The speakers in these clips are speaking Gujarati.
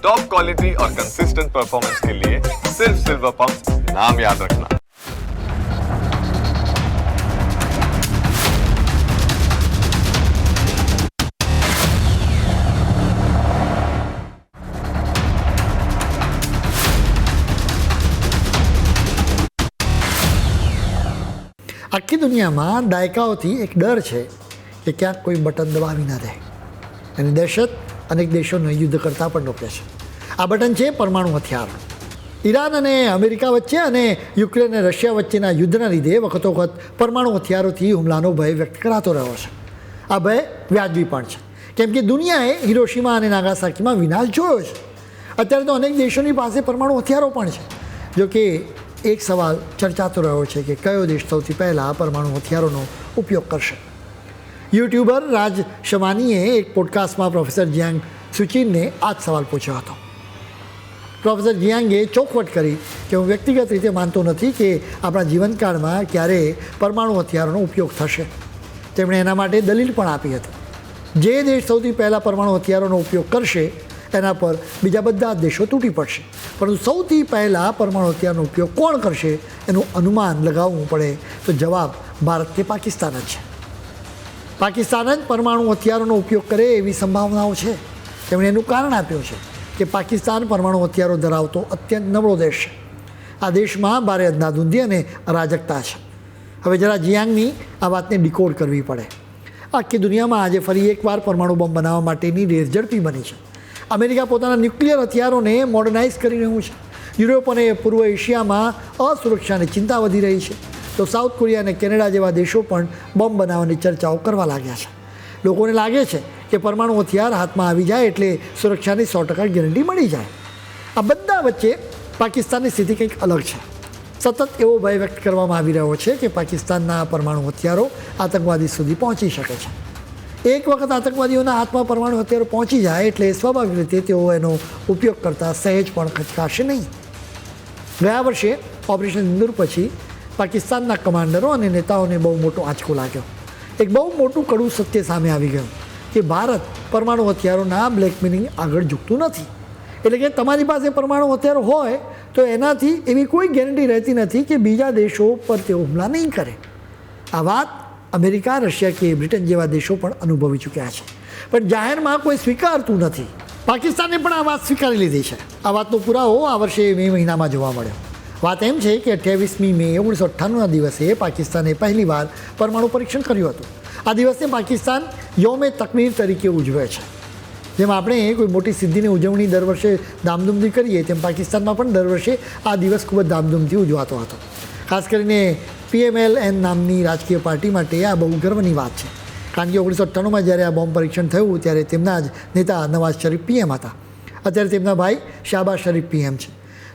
टॉप क्वालिटी और कंसिस्टेंट परफॉर्मेंस के लिए सिर्फ सिल्वर पंप नाम याद रखना। આખી દુનિયામાં દાયકાઓથી એક ડર છે કે ક્યાંક કોઈ બટન દબાવી ના દે. એની દહેશત અનેક દેશોને યુદ્ધ કરતાં પણ રોકે છે. આ બટન છે પરમાણુ હથિયાર. ઈરાન અને અમેરિકા વચ્ચે અને યુક્રેન અને રશિયા વચ્ચેના યુદ્ધના લીધે વખતો વખત પરમાણુ હથિયારોથી હુમલાનો ભય વ્યક્ત કરાતો રહ્યો છે. આ ભય વ્યાજબી પણ છે, કેમ કે દુનિયાએ હિરોશીમા અને નાગાસાકીમાં વિનાશ જોયો છે. અત્યારે તો અનેક દેશોની પાસે પરમાણુ હથિયારો પણ છે. જો કે એક સવાલ ચર્ચાતો રહ્યો છે કે કયો દેશ સૌથી પહેલાં પરમાણુ હથિયારોનો ઉપયોગ કરશે. યુટ્યુબર રાજ શમાનીએ એક પોડકાસ્ટમાં પ્રોફેસર જિયાંગ સુચિનને આ જ સવાલ પૂછ્યો હતો. પ્રોફેસર જિયાંગે ચોખવટ કરી કે હું વ્યક્તિગત રીતે માનતો નથી કે આપણા જીવનકાળમાં ક્યારેય પરમાણુ હથિયારોનો ઉપયોગ થશે. તેમણે એના માટે દલીલ પણ આપી હતી. જે દેશ સૌથી પહેલાં પરમાણુ હથિયારોનો ઉપયોગ કરશે એના પર બીજા બધા દેશો તૂટી પડશે. પરંતુ સૌથી પહેલાં પરમાણુ હથિયારનો ઉપયોગ કોણ કરશે એનું અનુમાન લગાવવું પડે તો જવાબ ભારત કે પાકિસ્તાન જ છે. પાકિસ્તાન જ પરમાણુ હથિયારોનો ઉપયોગ કરે એવી સંભાવનાઓ છે. તેમણે એનું કારણ આપ્યું છે કે પાકિસ્તાન પરમાણુ હથિયારો ધરાવતો અત્યંત નબળો દેશ છે. આ દેશમાં ભારે અંધાધૂંધી અને અરાજકતા છે. હવે જરા જિયાંગની આ વાતને ડીકોડ કરવી પડે. આખી દુનિયામાં આજે ફરી એકવાર પરમાણુ બોમ્બ બનાવવા માટેની રેસ ઝડપી બની છે. અમેરિકા પોતાના ન્યુક્લિયર હથિયારોને મોડર્નાઇઝ કરી રહ્યું છે. યુરોપ અને પૂર્વ એશિયામાં અસુરક્ષાની ચિંતા વધી રહી છે. તો સાઉથ કોરિયા અને કેનેડા જેવા દેશો પણ બોમ્બ બનાવવાની ચર્ચાઓ કરવા લાગ્યા છે. લોકોને લાગે છે કે પરમાણુ હથિયાર હાથમાં આવી જાય એટલે સુરક્ષાની 100% ગેરંટી મળી જાય. આ બધા વચ્ચે પાકિસ્તાનની સ્થિતિ કંઈક અલગ છે. સતત એવો ભય વ્યક્ત કરવામાં આવી રહ્યો છે કે પાકિસ્તાનના પરમાણુ હથિયારો આતંકવાદી સુધી પહોંચી શકે છે. એક વખત આતંકવાદીઓના હાથમાં પરમાણુ હથિયારો પહોંચી જાય એટલે સ્વાભાવિક રીતે તેઓ એનો ઉપયોગ કરતાં સહેજ પણ ખચકાશે નહીં. ગયા વર્ષે ઓપરેશન સિંદૂર પછી પાકિસ્તાનના કમાન્ડરો અને નેતાઓને બહુ મોટો આંચકો લાગ્યો. એક બહુ મોટું કડવું સત્ય સામે આવી ગયું કે ભારત પરમાણુ હથિયારોના બ્લેકમેલિંગ આગળ ઝૂકતું નથી. એટલે કે તમારી પાસે પરમાણુ હથિયારો હોય તો એનાથી એવી કોઈ ગેરંટી રહેતી નથી કે બીજા દેશો પર તેઓ હુમલા નહીં કરે. આ વાત અમેરિકા, રશિયા કે બ્રિટન જેવા દેશો પણ અનુભવી ચૂક્યા છે, પણ જાહેરમાં કોઈ સ્વીકારતું નથી. પાકિસ્તાને પણ આ વાત સ્વીકારી લીધી છે. આ વાતનો પુરાવો આ વર્ષે મે મહિનામાં જોવા મળ્યો. વાત એમ છે કે 28મી મે 1998ના દિવસે પાકિસ્તાને પહેલીવાર પરમાણુ પરીક્ષણ કર્યું હતું. આ દિવસને પાકિસ્તાન યૌમે તકબીર તરીકે ઉજવે છે. જેમ આપણે કોઈ મોટી સિદ્ધિની ઉજવણી દર વર્ષે ધામધૂમથી કરીએ તેમ પાકિસ્તાનમાં પણ દર વર્ષે આ દિવસ ખૂબ જ ધામધૂમથી ઉજવાતો હતો. ખાસ કરીને PMLN નામની રાજકીય પાર્ટી માટે આ બહુ ગર્વની વાત છે. કારણ કે 1998માં જ્યારે આ બોમ્બ પરીક્ષણ થયું ત્યારે તેમના જ નેતા નવાઝ શરીફ PM હતા. અત્યારે તેમના ભાઈ શાહબાઝ શરીફ PM છે.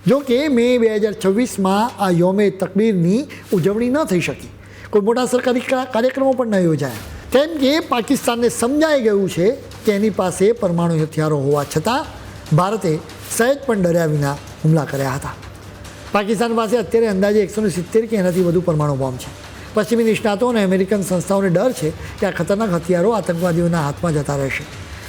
જો કે મે 2026માં આ યૌમે તકબીરની ઉજવણી ન થઈ શકી. કોઈ મોટા સરકારી કાર્યક્રમો પણ ન યોજાયા, કેમ કે પાકિસ્તાનને સમજાઈ ગયું છે કે એની પાસે પરમાણુ હથિયારો હોવા છતાં ભારતે સહેજ પણ ડર્યા વિના હુમલા કર્યા હતા. પાકિસ્તાન પાસે અત્યારે અંદાજે 170 કે એનાથી વધુ પરમાણુ બોમ્બ છે. પશ્ચિમી નિષ્ણાતો અને અમેરિકન સંસ્થાઓને ડર છે કે આ ખતરનાક હથિયારો આતંકવાદીઓના હાથમાં જતા રહેશે.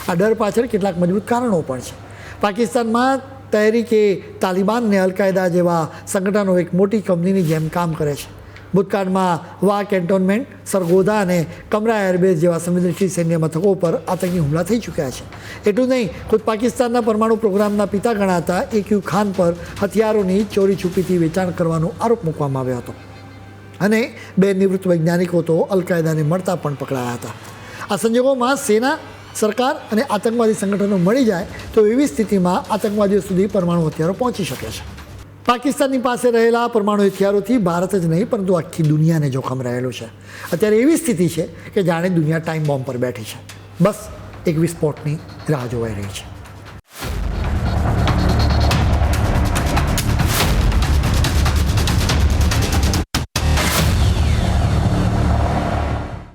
આ ડર પાછળ કેટલાક મજબૂત કારણો પણ છે. પાકિસ્તાનમાં તહેરીકે તાલિબાન અને અલ-કાયદા જેવા સંગઠનો એક મોટી કંપનીની જેમ કામ કરે છે. ભૂતકાળમાં વા કેન્ટોનમેન્ટ, સરગોધા અને કમરા એરબેઝ જેવા સંવેદનશીલ સૈન્ય મથકો પર આતંકી હુમલા થઈ ચૂક્યા છે. એટલું નહીં, ખુદ પાકિસ્તાનના પરમાણુ પ્રોગ્રામના પિતા ગણાતા AQ ખાન પર હથિયારોની ચોરી છુપીથી વેચાણ કરવાનો આરોપ મૂકવામાં આવ્યો હતો. અને 2 નિવૃત્ત વૈજ્ઞાનિકો તો અલ-કાયદાને મળતા પણ પકડાયા હતા. આ સંજોગોમાં સેના, સરકાર અને આતંકવાદી સંગઠનો મળી જાય તો એવી સ્થિતિમાં આતંકવાદીઓ સુધી પરમાણુ હથિયારો પહોંચી શકે છે. પાકિસ્તાનની પાસે રહેલા પરમાણુ હથિયારોથી ભારત જ નહીં પરંતુ આખી દુનિયાને જોખમ રહેલું છે. અત્યારે એવી સ્થિતિ છે કે જાણે દુનિયા ટાઈમ બોમ્બ પર બેઠી છે. બસ એક વિસ્ફોટની રાહ જોવાઈ રહી છે.